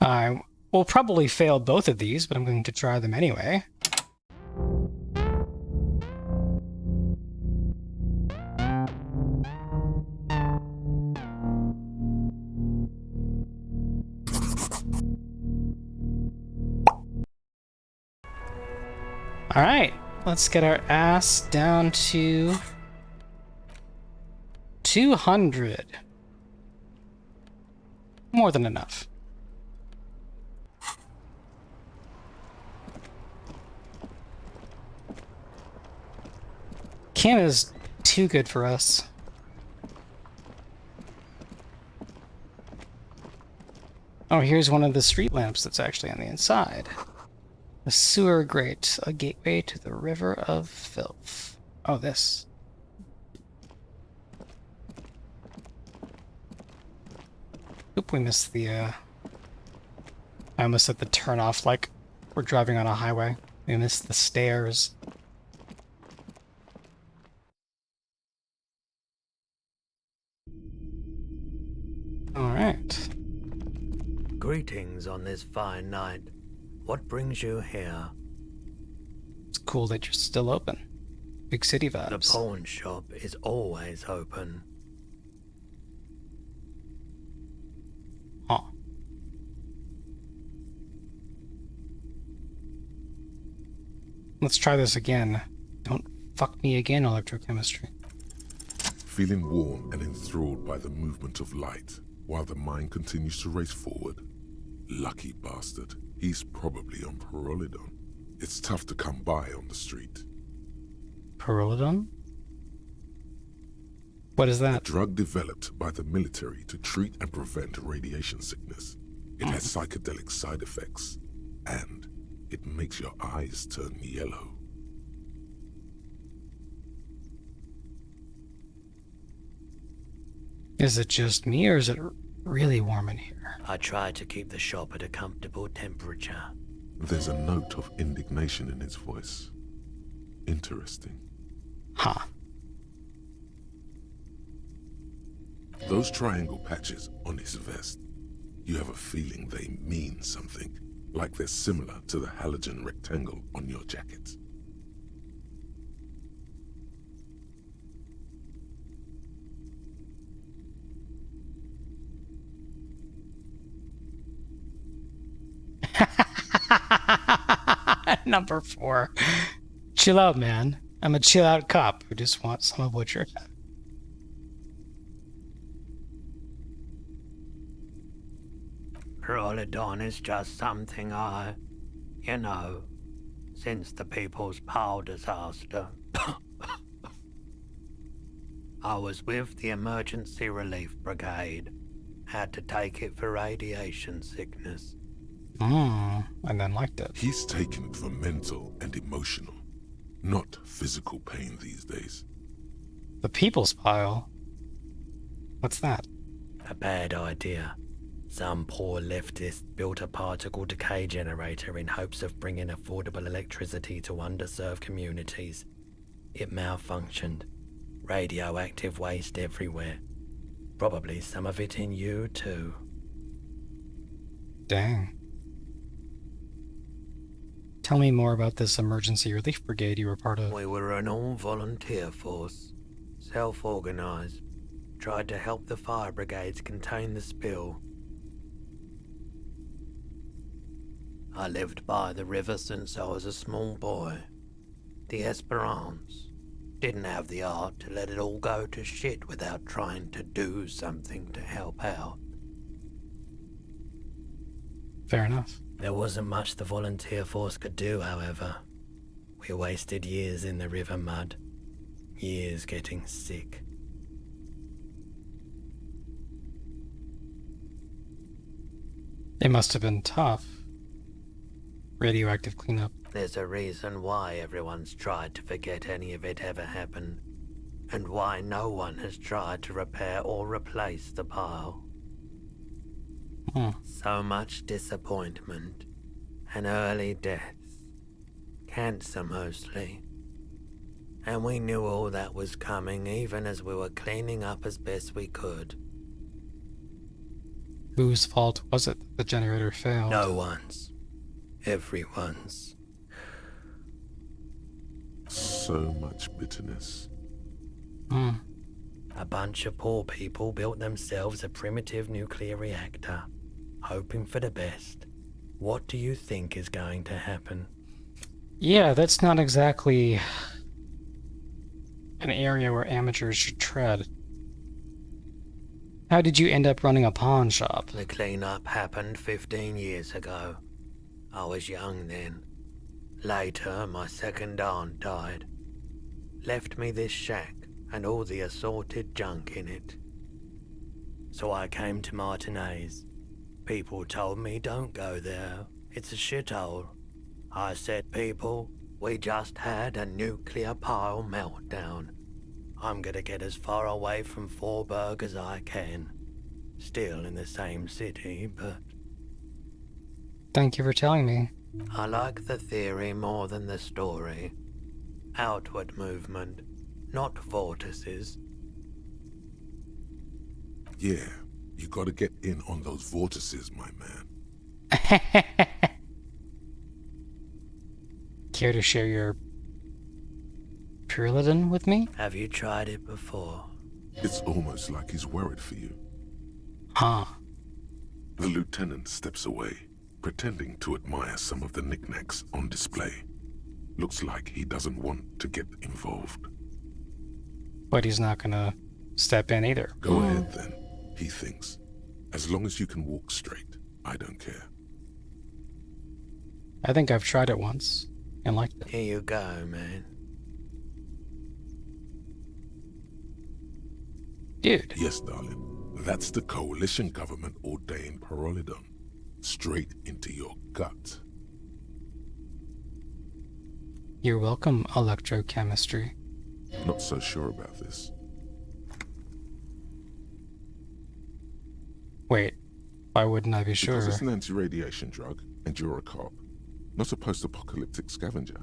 I will probably fail both of these, but I'm going to try them anyway. Alright, let's get our ass down to 200. More than enough. Chem is too good for us. Oh, here's one of the street lamps that's actually on the inside. A sewer grate, a gateway to the river of filth. Oh, this. Oop, we missed the, I almost said the turn off like we're driving on a highway. We missed the stairs. Alright. Greetings on this fine night. What brings you here? It's cool that you're still open. Big city vibes. The pawn shop is always open. Huh. Let's try this again. Don't fuck me again, electrochemistry. Feeling warm and enthralled by the movement of light, while the mind continues to race forward. Lucky bastard. He's probably on Pyrrolidon. It's tough to come by on the street. Pyrrolidon? What is that? A drug developed by the military to treat and prevent radiation sickness. It has psychedelic side effects, and it makes your eyes turn yellow. Is it just me, or is it really warm in here? I try to keep the shop at a comfortable temperature. There's a note of indignation in his voice. Interesting. Huh. Those triangle patches on his vest, you have a feeling they mean something, like they're similar to the halogen rectangle on your jacket. Number 4. Chill out, man. I'm a chill out cop who just wants some of what you're having. Pyrrolidon is just something since the People's Power disaster. I was with the Emergency Relief Brigade. Had to take it for radiation sickness. And then liked it. He's taken it for mental and emotional, not physical pain these days. The People's Pile? What's that? A bad idea. Some poor leftist built a particle decay generator in hopes of bringing affordable electricity to underserved communities. It malfunctioned. Radioactive waste everywhere. Probably some of it in you, too. Dang. Tell me more about this emergency relief brigade you were part of. We were an all-volunteer force. Self-organized. Tried to help the fire brigades contain the spill. I lived by the river since I was a small boy. The Esperance. Didn't have the art to let it all go to shit without trying to do something to help out. Fair enough. There wasn't much the volunteer force could do, however. We wasted years in the river mud. Years getting sick. It must have been tough. Radioactive cleanup. There's a reason why everyone's tried to forget any of it ever happened, and why no one has tried to repair or replace the pile. So much disappointment, and early deaths. Cancer mostly. And we knew all that was coming even as we were cleaning up as best we could. Whose fault was it that the generator failed? No one's. Everyone's. So much bitterness. Hmm. A bunch of poor people built themselves a primitive nuclear reactor, hoping for the best. What do you think is going to happen? Yeah, that's not exactly an area where amateurs should tread. How did you end up running a pawn shop? The cleanup happened 15 years ago. I was young then. Later, my second aunt died. Left me this shack and all the assorted junk in it. So I came to Martinez. People told me don't go there. It's a shithole. I said, people, we just had a nuclear pile meltdown. I'm gonna get as far away from Forberg as I can. Still in the same city, but Thank you for telling me. I like the theory more than the story. Outward movement, not vortices. Yeah, you gotta get in on those vortices, my man. Care to share your Pyrilidin with me? Have you tried it before? It's almost like he's worried for you. Huh. The lieutenant steps away, pretending to admire some of the knickknacks on display. Looks like he doesn't want to get involved. But he's not gonna step in either. Go ahead then, he thinks. As long as you can walk straight, I don't care. I think I've tried it once and liked it. Here you go, man. Dude. Yes, darling. That's the coalition government ordained Pyrrolidon. Straight into your gut. You're welcome, Electrochemistry. Not so sure about this. Wait, why wouldn't I be sure? Because it's an anti-radiation drug, and you're a cop. Not a post-apocalyptic scavenger.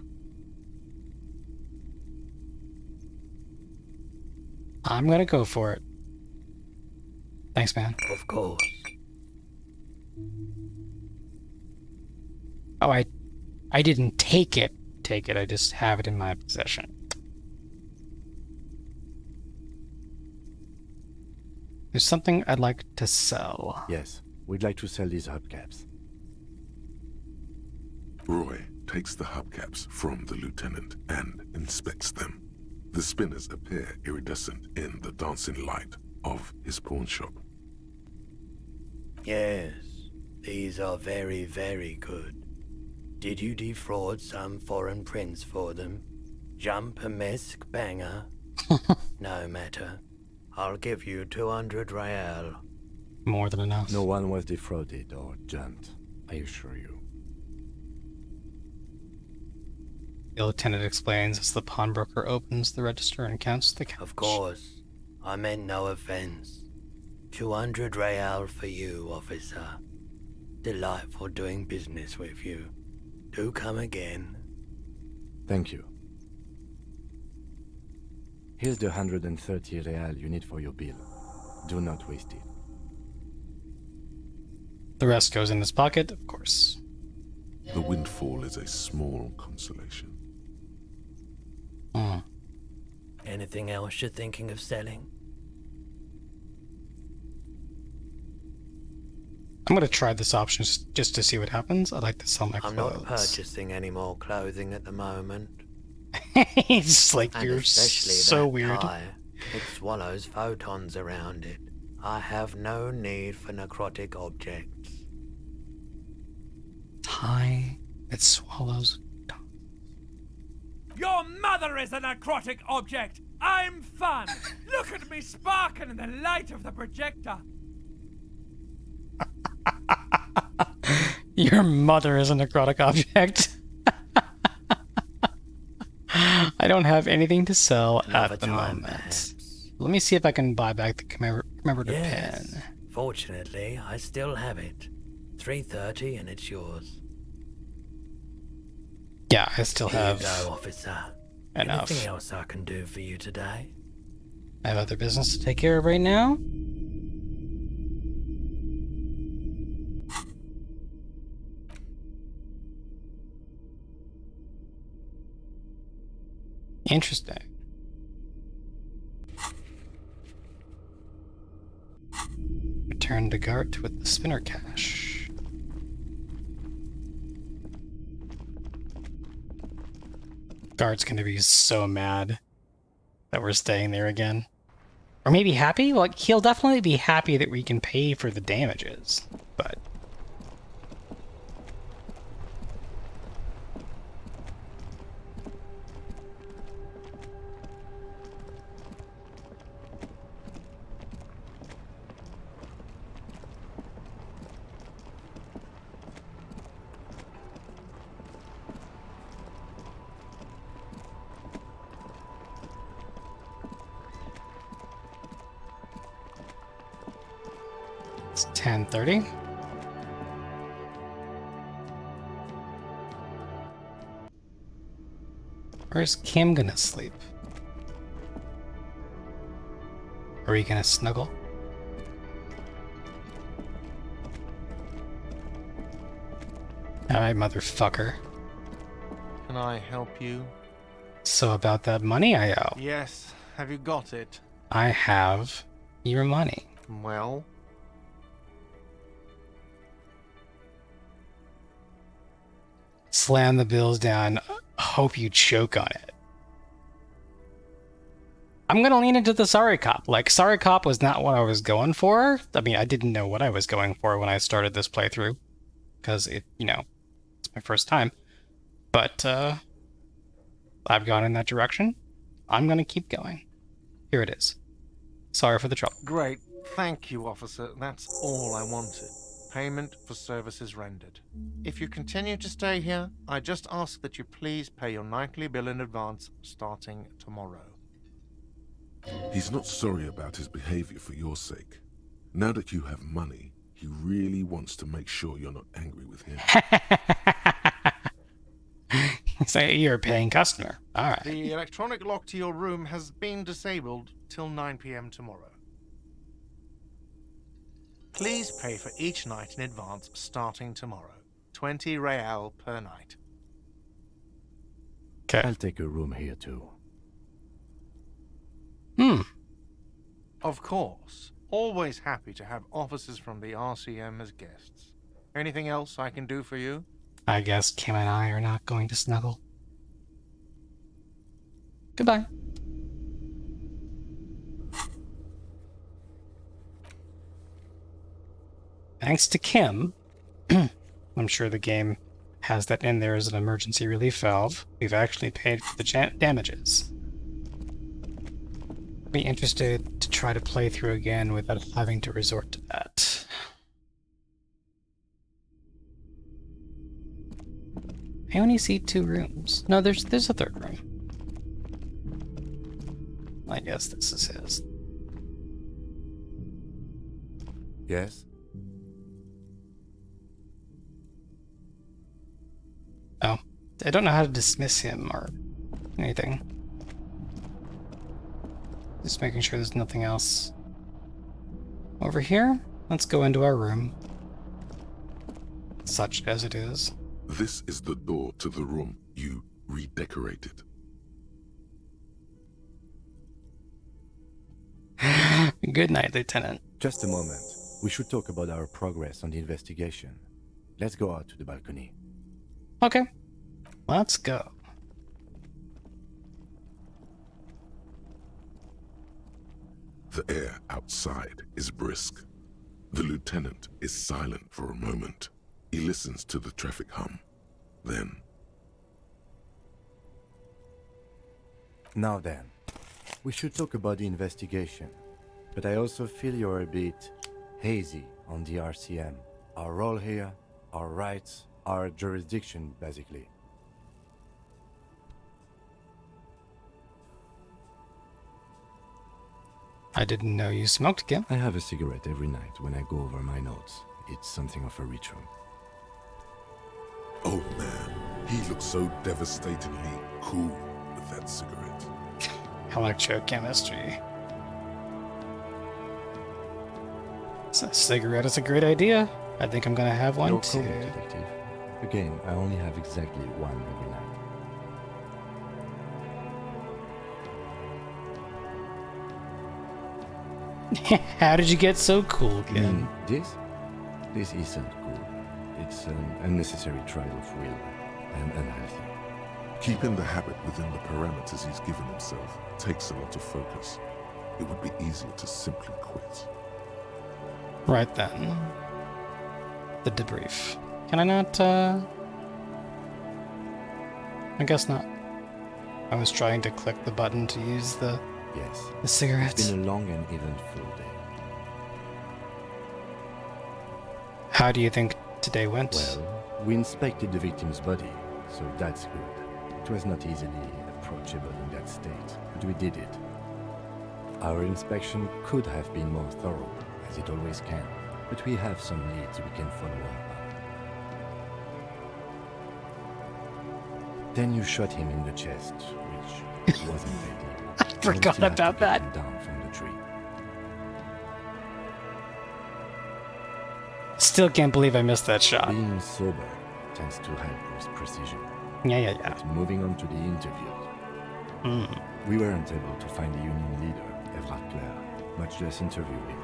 I'm gonna go for it. Thanks, man. Of course. Oh, I didn't take it. I just have it in my possession. There's something I'd like to sell. Yes, we'd like to sell these hubcaps. Roy takes the hubcaps from the lieutenant and inspects them. The spinners appear iridescent in the dancing light of his pawn shop. Yes, these are very, very good. Did you defraud some foreign prince for them? Jump a mesk banger? No matter. I'll give you 200 real. More than enough. No one was defrauded or jumped, I assure you. The lieutenant explains as the pawnbroker opens the register and counts the cash. Of course. I meant no offense. 200 real for you, officer. Delightful doing business with you. Do come again. Thank you. Here's the 130 real you need for your bill. Do not waste it. The rest goes in his pocket, of course. The windfall is a small consolation. Hmm. Anything else you're thinking of selling? I'm gonna try this option just to see what happens. I'd like to sell my I'm clothes. not purchasing any more clothing at the moment. It's just like, And you're especially so that weird. tie. It swallows photons around it. I have no need for necrotic objects. Tie that swallows. Your mother is a necrotic object! I'm fun! Look at me sparkle in the light of the projector! Your mother is a necrotic object. I don't have anything to sell Another at the time, moment. perhaps. Let me see if I can buy back the commemorative Yes. pen. Fortunately, I still have it. 330 and it's yours. Yeah, I still Here have you go, officer. enough. Anything else I can do for you today? I have other business to take care of right now. Interesting. Return to Garte with the spinner cache. Garte's gonna be so mad that we're staying there again. Or maybe happy? Like, he'll definitely be happy that we can pay for the damages, but... It's 10:30. Where's Kim gonna sleep? Are we gonna snuggle? Alright, motherfucker. Can I help you? So about that money I owe. Yes. Have you got it? I have your money. Well, Slam the bills down. Hope you choke on it. I'm gonna lean into the Sorry Cop. Like, Sorry Cop was not what I was going for. I mean, I didn't know what I was going for when I started this playthrough. Because it, you know, it's my first time. But, I've gone in that direction. I'm gonna keep going. Here it is. Sorry for the trouble. great. Thank you, officer. That's all I wanted. Payment for services rendered. If you continue to stay here, I just ask that you please pay your nightly bill in advance starting tomorrow. He's not sorry about his behavior for your sake. Now that you have money, he really wants to make sure you're not angry with him. So you're a paying customer. Alright. The electronic lock to your room has been disabled till 9 p.m. tomorrow. Please pay for each night in advance starting tomorrow. 20 real per night. Okay. I'll take a room here too. Of course. Always happy to have officers from the RCM as guests. Anything else I can do for you? I guess Kim and I are not going to snuggle. Goodbye. Thanks to Kim, I'm sure the game has that in there as an emergency relief valve. We've actually paid for the damages. Be interested to try to play through again without having to resort to that. I only see 2 rooms. No, there's a 3rd room. I guess this is his. Yes? Oh, I don't know how to dismiss him or anything. Just making sure there's nothing else. Over here, let's go into our room. Such as it is. This is the door to the room you redecorated. Good night, Lieutenant. Just a moment. We should talk about our progress on the investigation. Let's go out to the balcony. Okay, let's go. The air outside is brisk. The lieutenant is silent for a moment. He listens to the traffic hum. Then, Now then, we should talk about the investigation. But I also feel you're a bit hazy on the RCM. Our role here, our rights, our jurisdiction, basically. I didn't know you smoked, Kim. I have a cigarette every night when I go over my notes. It's something of a ritual. oh man, he looks so devastatingly cool with that cigarette. Electrochemistry. So a cigarette is a great idea. I think I'm gonna have one You're too. cool, detective. Again, I only have exactly one every night. How did you get so cool, kid? This isn't cool. It's an unnecessary trial of will and unhealthy. Keeping the habit within the parameters he's given himself takes a lot of focus. It would be easier to simply quit. Right then. The debrief. Can I not, I guess not. I was trying to click the button to use the Yes. cigarettes. It's been a long and eventful day. How do you think today went? Well, we inspected the victim's body, so that's good. It was not easily approachable in that state, but we did it. Our inspection could have been more thorough, as it always can, but we have some leads we can follow up on. Then you shot him in the chest, which wasn't ideal. I forgot We still have to about get that. him down from the tree. Still can't believe I missed that shot. Being sober tends to help with precision. Yeah. But moving on to the interviews, we weren't able to find the union leader, Everard Clare, much less interview him.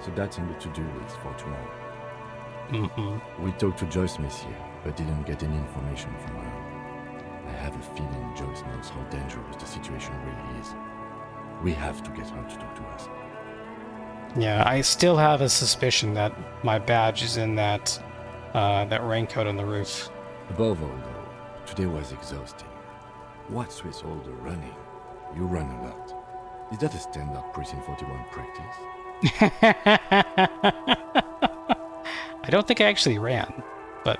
So that's on the to-do list for tomorrow. We talked to Joyce Messier, but didn't get any information from her. I have a feeling Joyce knows how dangerous the situation really is. We have to get her to talk to us. Yeah, I still have a suspicion that my badge is in that raincoat on the roof. Above all, though, today was exhausting. What's with all the running? You run a lot. Is that a standard Precinct 41 practice? I don't think I actually ran, but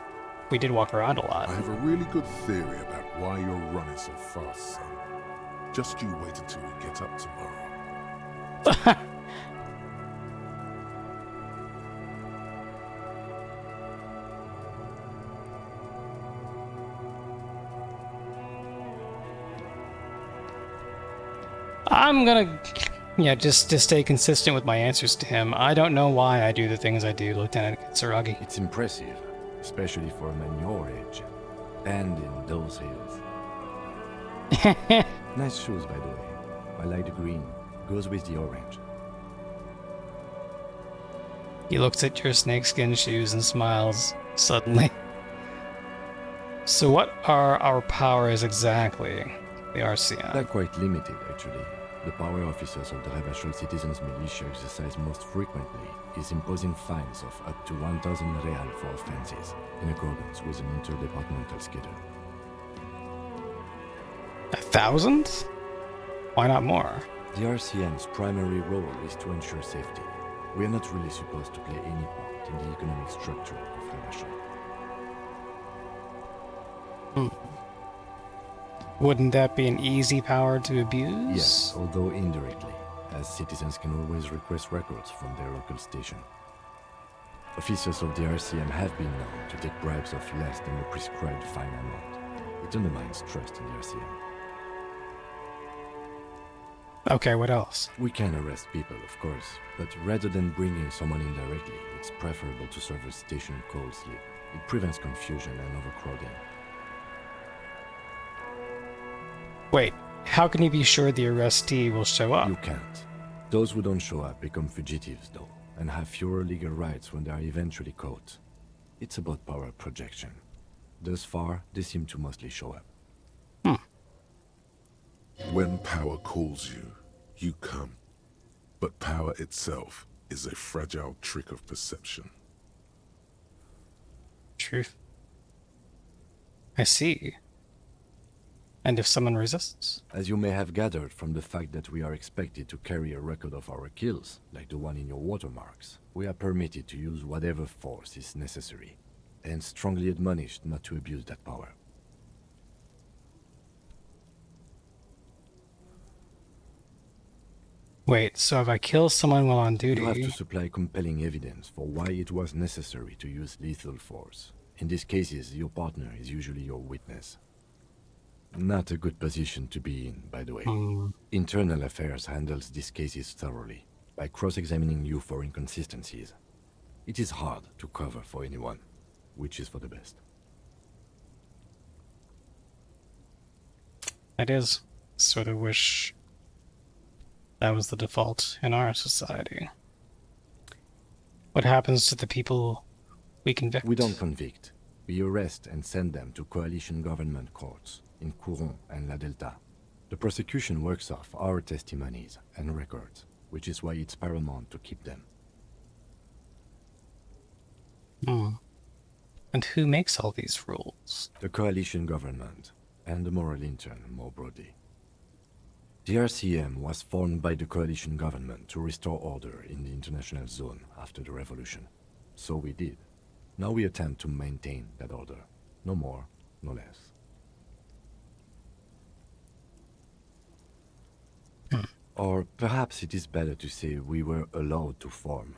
we did walk around a lot. I have a really good theory about why you're running so fast, son. Just you wait until we get up tomorrow. I'm gonna, just to stay consistent with my answers to him. I don't know why I do the things I do, Lieutenant Kitsuragi. It's impressive, especially for a man your age. And in those hills. Nice shoes, by the way. I like the green. Goes with the orange. He looks at your snakeskin shoes and smiles suddenly. So what are our powers exactly? The RCM. They're quite limited, actually. The power officers of the Rebachol Citizens Militia exercise most frequently is imposing fines of up to 1,000 real for offenses, in accordance with an interdepartmental schedule. 1,000? Why not more? The RCM's primary role is to ensure safety. We are not really supposed to play any part in the economic structure of Rebachol. Wouldn't that be an easy power to abuse? Yes, although indirectly, as citizens can always request records from their local station. Officers of the RCM have been known to take bribes of less than the prescribed fine amount. It undermines trust in the RCM. Okay, what else? We can arrest people, of course, but rather than bringing someone in directly, it's preferable to serve a station call slip. It prevents confusion and overcrowding. Wait, how can you be sure the arrestee will show up? You can't. Those who don't show up become fugitives, though, and have fewer legal rights when they are eventually caught. It's about power projection. Thus far, they seem to mostly show up. When power calls you, you come. But power itself is a fragile trick of perception. Truth. I see. And if someone resists? As you may have gathered from the fact that we are expected to carry a record of our kills, like the one in your watermarks, we are permitted to use whatever force is necessary, and strongly admonished not to abuse that power. Wait, so if I kill someone while on You have duty... to supply compelling evidence for why it was necessary to use lethal force. In these cases, your partner is usually your witness. Not a good position to be in, by the way. Internal Affairs handles these cases thoroughly, by cross-examining you for inconsistencies. It is hard to cover for anyone, which is for the best. It is. Sort of wish That was the default in our society. What happens to the people we convict? We don't convict. We arrest and send them to coalition government courts in Couron and La Delta. The prosecution works off our testimonies and records, which is why it's paramount to keep them. And who makes all these rules? The coalition government and the moral intern more broadly. The RCM was formed by the coalition government to restore order in the international zone after the revolution. So we did. Now we attempt to maintain that order. No more, no less. Or perhaps it is better to say we were allowed to form.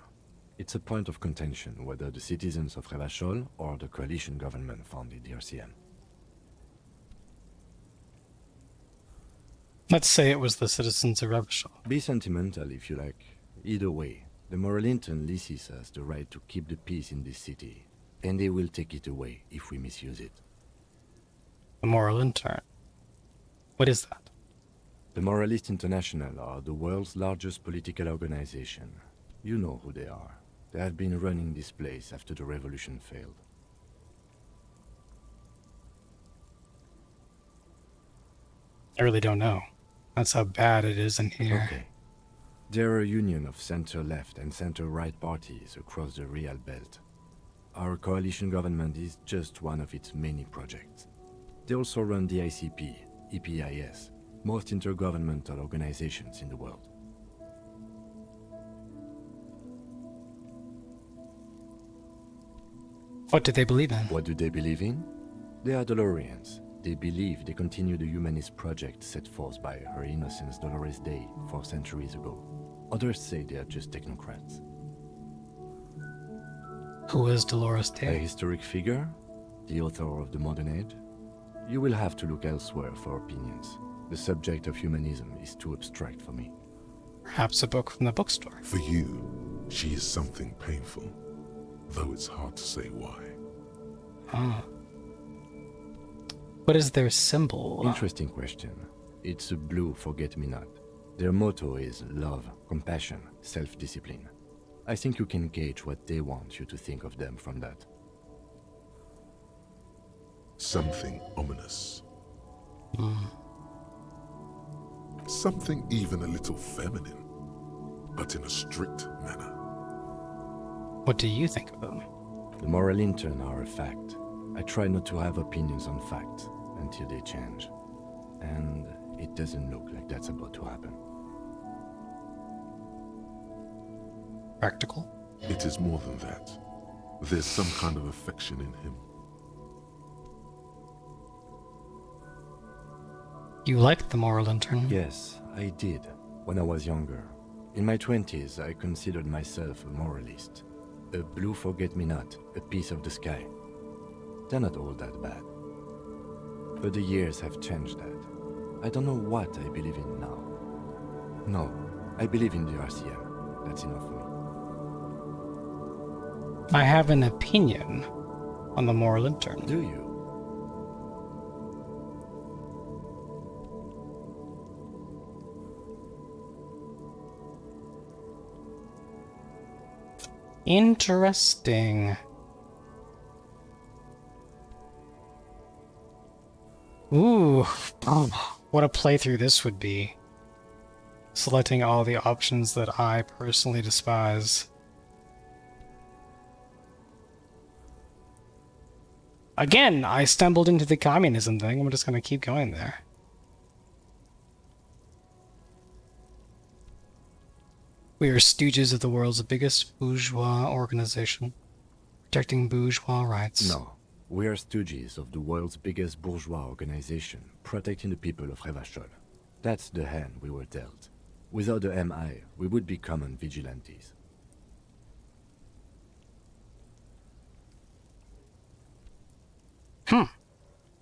It's a point of contention whether the citizens of Revachol or the coalition government founded the RCM. Let's say it was the citizens of Revachol. Be sentimental if you like. Either way, the moral intern leases us the right to keep the peace in this city, and they will take it away if we misuse it. The moral intern. What is that? The Moralist International are the world's largest political organization. You know who they are. They have been running this place after the revolution failed. I really don't know. That's how bad it is in here. Okay. They're a union of center-left and center-right parties across the Real Belt. Our coalition government is just one of its many projects. They also run the ICP, EPIS, most intergovernmental organizations in the world. What do they believe in? What do they believe in? They are Dolorians. They believe they continue the humanist project set forth by Her Innocence Dolores Day 4 centuries ago. Others say they are just technocrats. Who is Dolores A Day? historic figure? The author of the modern age? You will have to look elsewhere for opinions. The subject of humanism is too abstract for me. Perhaps a book from the bookstore. For you, she is something painful, though it's hard to say why. Ah. What is their symbol? Interesting question. It's a blue forget-me-not. Their motto is love, compassion, self-discipline. I think you can gauge what they want you to think of them from that. Something ominous. Something even a little feminine, but in a strict manner. What do you think of them? The moral intern are a fact. I try not to have opinions on facts until they change. And it doesn't look like that's about to happen. Practical? It is more than that. There's some kind of affection in him. You liked the moral intern? Yes, I did, when I was younger. In my 20s, I considered myself a moralist. A blue forget-me-not, a piece of the sky. They're not all that bad. But the years have changed that. I don't know what I believe in now. No, I believe in the RCM. That's enough for me. I have an opinion on the moral intern. Do you? Interesting. Ooh, what a playthrough this would be. Selecting all the options that I personally despise. Again, I stumbled into the communism thing. I'm just going to keep going there. We are stooges of the world's biggest bourgeois organization, protecting bourgeois rights. No. We are stooges of the world's biggest bourgeois organization, protecting the people of Revachol. That's the hand we were dealt. Without the MI, we would be common vigilantes.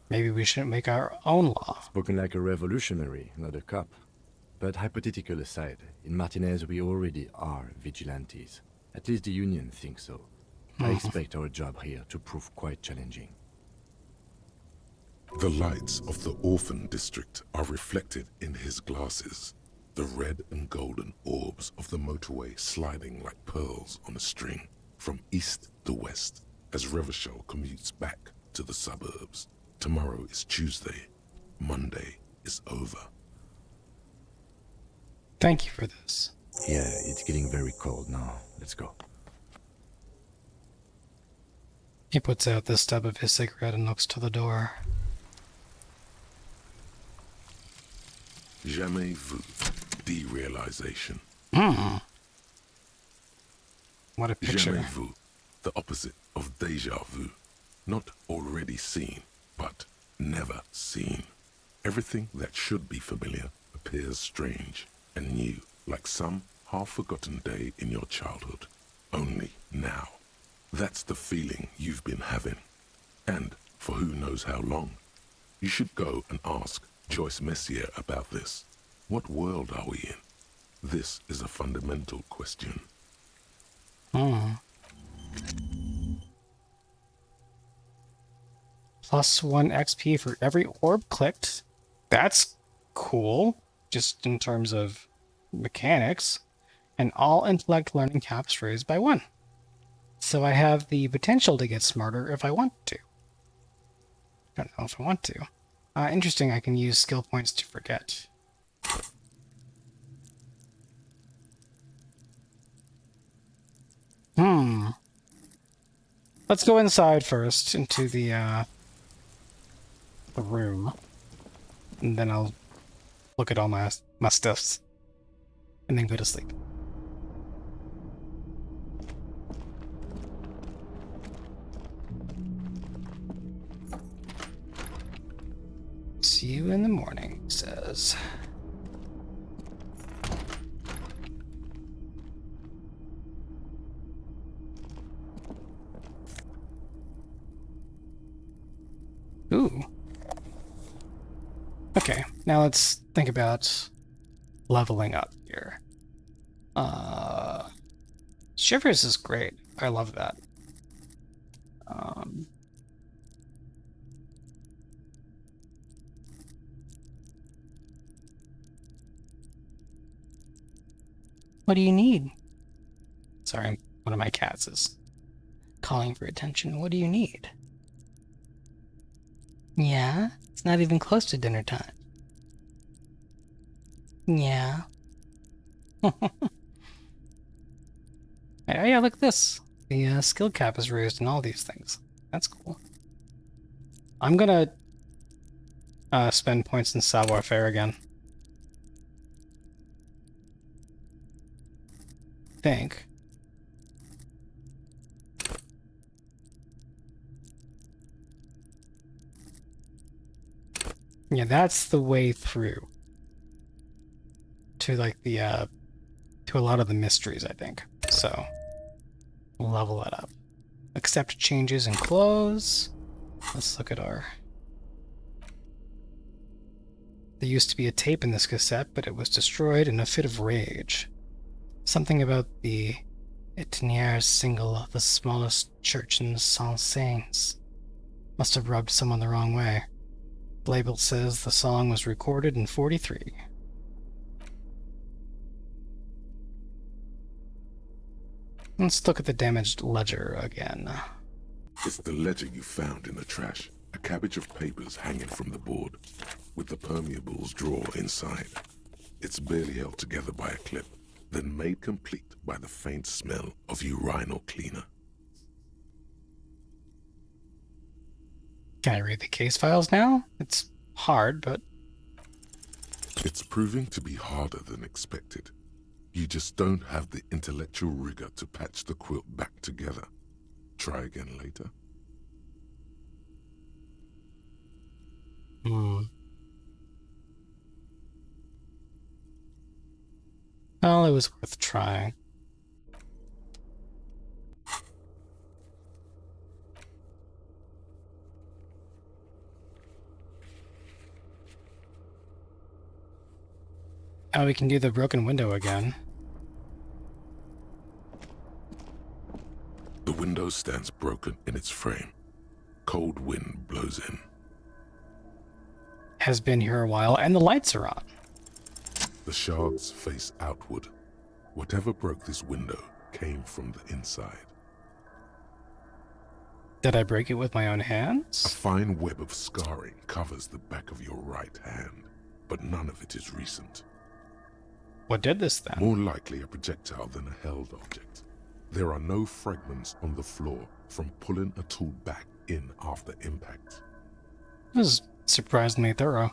Maybe we should make our own law. Spoken like a revolutionary, not a cop. But hypothetical aside, in Martinez we already are vigilantes. At least the Union thinks so. I expect our job here to prove quite challenging. The lights of the orphan district are reflected in his glasses. the red and golden orbs of the motorway sliding like pearls on a string from east to west as Revachol commutes back to the suburbs. Tomorrow is Tuesday. Monday is over. Thank you for this. Yeah, it's getting very cold now. Let's go. He puts out the stub of his cigarette and looks to the door. Jamais vu. Derealization. What a picture. Jamais vu. The opposite of déjà vu. Not already seen, but never seen. Everything that should be familiar appears strange and new, like some half-forgotten day in your childhood. Only now. That's the feeling you've been having. And for who knows how long. You should go and ask Joyce Messier about this. What world are we in? This is a fundamental question. Plus 1 XP for every orb clicked. That's cool, just in terms of mechanics. And all intellect learning caps raised by 1. So I have the potential to get smarter if I want to. Don't know if I want to. Interesting, I can use skill points to forget. Let's go inside first, into the room. And then I'll look at all my stuffs. And then go to sleep. See you in the morning, he says. Ooh. Okay, now let's think about leveling up here. Shivers is great. I love that. What do you need? Sorry, one of my cats is calling for attention. What do you need? Yeah? It's not even close to dinner time. Yeah. Oh yeah, look at this. The skill cap is raised in all these things. That's cool. I'm gonna spend points in savoir-faire again. Think. Yeah, that's the way through to like the to a lot of the mysteries, I think. So we'll level that up. Accept changes in clothes. Let's look at our... There used to be a tape in this cassette, but it was destroyed in a fit of rage. Something about the Itinéraire single of the smallest church in Saint-Saëns must have rubbed someone the wrong way. The label says the song was recorded in 43. Let's look at the damaged ledger again. It's the ledger you found in the trash. A cabbage of papers hanging from the board, with the permeables drawer inside. It's barely held together by a clip, then made complete by the faint smell of urinal cleaner. Can I read the case files now? It's hard, but... It's proving to be harder than expected. You just don't have the intellectual rigor to patch the quilt back together. Try again later. Well, it was worth trying. Now we can do the broken window again. The window stands broken in its frame. Cold wind blows in. Has been here a while, and the lights are on. The shards face outward. Whatever broke this window came from the inside. Did I break it with my own A hands? fine web of scarring covers the back of your right hand, but none of it is recent. What did this then? More likely a projectile than a held object. There are no fragments on the floor from pulling a tool back in after impact. This is surprisingly thorough.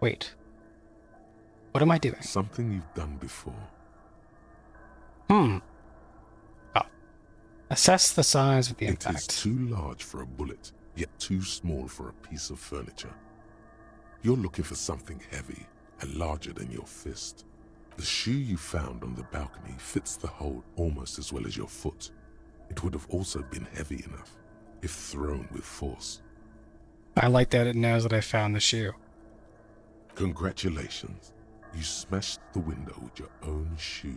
Wait. What am I doing? Something you've done before. Oh. Assess the size of the It is impact. too large for a bullet, yet too small for a piece of furniture. You're looking for something heavy and larger than your fist. The shoe you found on the balcony fits the hole almost as well as your foot. It would have also been heavy enough if thrown with force. I like that it knows that I found the shoe. Congratulations. You smashed the window with your own shoe.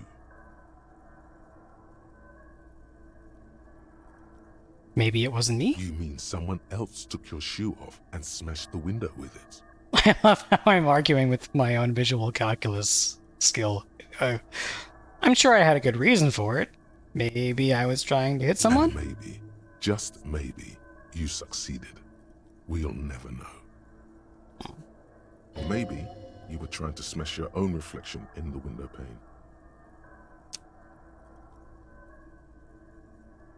Maybe it wasn't me? You mean someone else took your shoe off and smashed the window with it? I love how I'm arguing with my own visual calculus skill. I'm sure I had a good reason for it. Maybe I was trying to hit someone? And maybe, just maybe, you succeeded. We'll never know. Or maybe you were trying to smash your own reflection in the window pane.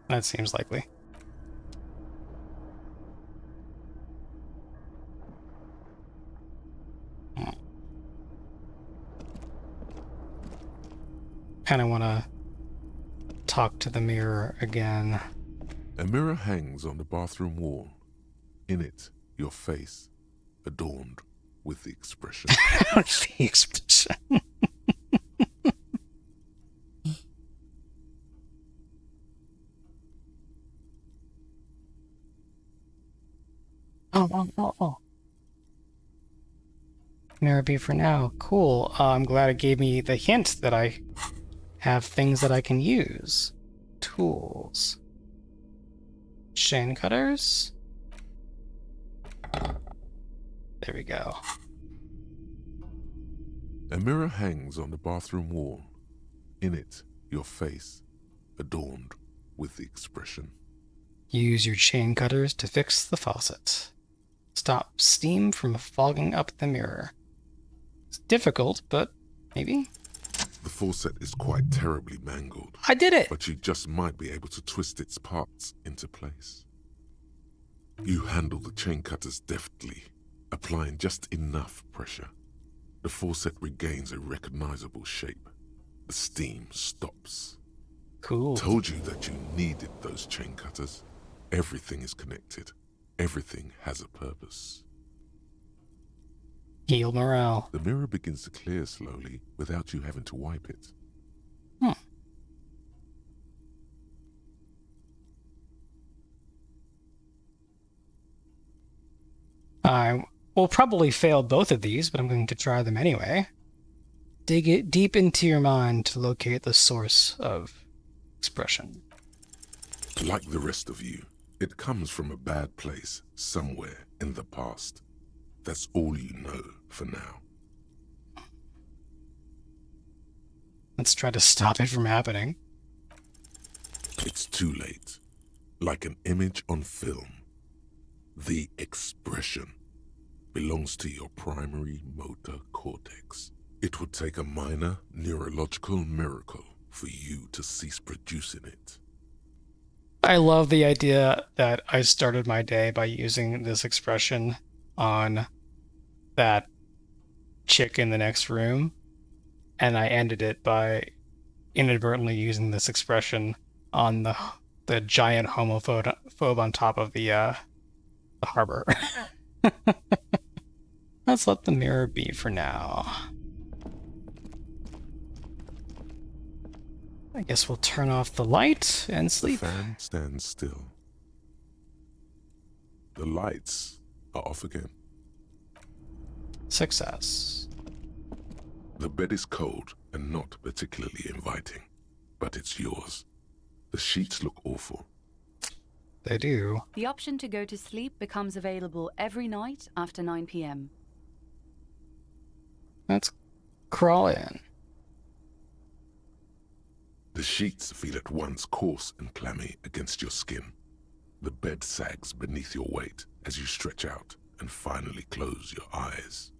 That seems likely. Kind of want to talk to the mirror again. A mirror hangs on the bathroom wall. In it, your face, adorned with the expression. The expression. Oh. Mirror be for now. Cool. I'm glad it gave me the hint that I have things that I can use. Tools. Chain cutters. There we go. A mirror hangs on the bathroom wall. In it, your face, adorned with the expression. Use your chain cutters to fix the faucet. Stop steam from fogging up the mirror. It's difficult, but maybe. The faucet is quite terribly mangled, I did it! but you just might be able to twist its parts into place. You handle the chain cutters deftly, applying just enough pressure. The faucet regains a recognizable shape. The steam stops. Cool. Told you that you needed those chain cutters. Everything is connected. Everything has a purpose. Heal morale. The mirror begins to clear slowly without you having to wipe it. I will probably fail both of these, but I'm going to try them anyway. Dig it deep into your mind to locate the source of expression. Like the rest of you, it comes from a bad place somewhere in the past. That's all you know for now. Let's try to stop it from happening. It's too late. Like an image on film. The expression belongs to your primary motor cortex. It would take a minor neurological miracle for you to cease producing it. I love the idea that I started my day by using this expression on that chick in the next room, and I ended it by inadvertently using this expression on the giant homophobe on top of the harbor. Let's let the mirror be for now. I guess we'll turn off the light and The sleep. fan stands still. The lights are off again. Success. The bed is cold and not particularly inviting, but it's yours. The sheets look awful. They do. The option to go to sleep becomes available every night after 9 p.m. Let's crawl in. The sheets feel at once coarse and clammy against your skin. The bed sags beneath your weight as you stretch out and finally close your eyes.